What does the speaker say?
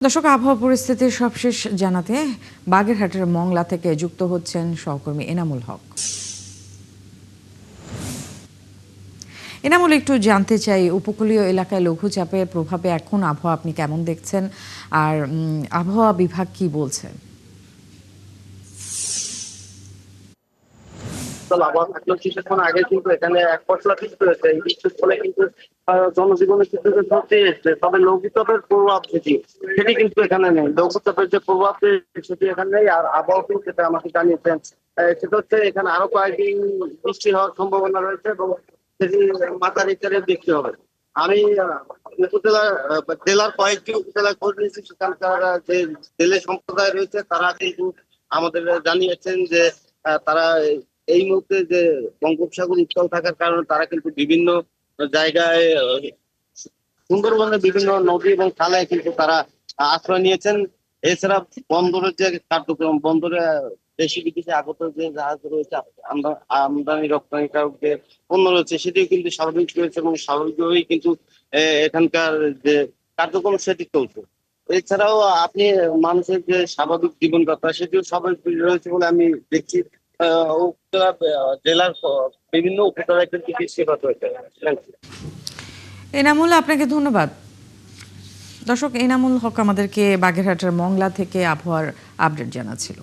দর্শক, আবহাওয়া পরিস্থিতির সবশেষ জানাতে বাগেরহাটের মংলা থেকে যুক্ত হচ্ছেন সহকর্মী এনামুল হক। এনামুল, একটু জানতে চাই, উপকূলীয় এলাকায় লঘুচাপের প্রভাবে এখন আবহাওয়া আপনি কেমন দেখছেন, আর আবহাওয়া বিভাগ কি বলছে? আবহাওয়া থাকলেও কিছুক্ষণ আগে কিন্তু এখানে এক পশলা বৃষ্টি হয়েছে। এই বৃষ্টির ফলে কিন্তু জনজীবনে কিছু ক্ষতি এসছে, তবে লঘুচাপের প্রভাব সেটি কিন্তু এখানে নেই। লঘুচাপের যে প্রভাব সেটি এখানে নেই। আর আবহাওয়া কিন্তু যেটা আমাকে জানিয়েছেন সেটা হচ্ছে এখানে আরো কয়েকদিন বৃষ্টি হওয়ার সম্ভাবনা রয়েছে এবং সেটি মাঝারি বৃষ্টি হবে। আমি জেলার কয়েকটি উপজেলায় খোঁজ নিয়েছি, সেখানকার যে জেলে সম্প্রদায় রয়েছে তারা কিন্তু আমাদের জানিয়েছেন যে তারা এই মুহূর্তে যে বঙ্গোপসাগর উত্তাল থাকার কারণে তারা কিন্তু বিভিন্ন জায়গায় সুন্দরবনের বিভিন্ন নদী এবং খালে কিন্তু তারা আশ্রয় নিয়েছেন। এছাড়া বন্দরের যে কার্যক্রম, বন্দরে দেশি বিদেশি আগত যে জাহাজ রয়েছে, আমদানি রপ্তানিকারক যে পণ্য রয়েছে, সেটিও কিন্তু স্বাভাবিক রয়েছে এবং স্বাভাবিকভাবেই কিন্তু এখানকার যে কার্যক্রম সেটি চলছে। এছাড়াও আপনি মানুষের যে স্বাভাবিক জীবনযাত্রা সেটিও স্বাভাবিক রয়েছে বলে আমি দেখছি। জেলার বিভিন্ন উপজেলায় কিন্তু বৃষ্টিপাত হয়েছে। এনামুল, আপনাকে ধন্যবাদ। দর্শক, এনামুল হক আমাদেরকে বাগেরহাটের মংলা থেকে আবহাওয়ার আপডেট জানাচ্ছিল।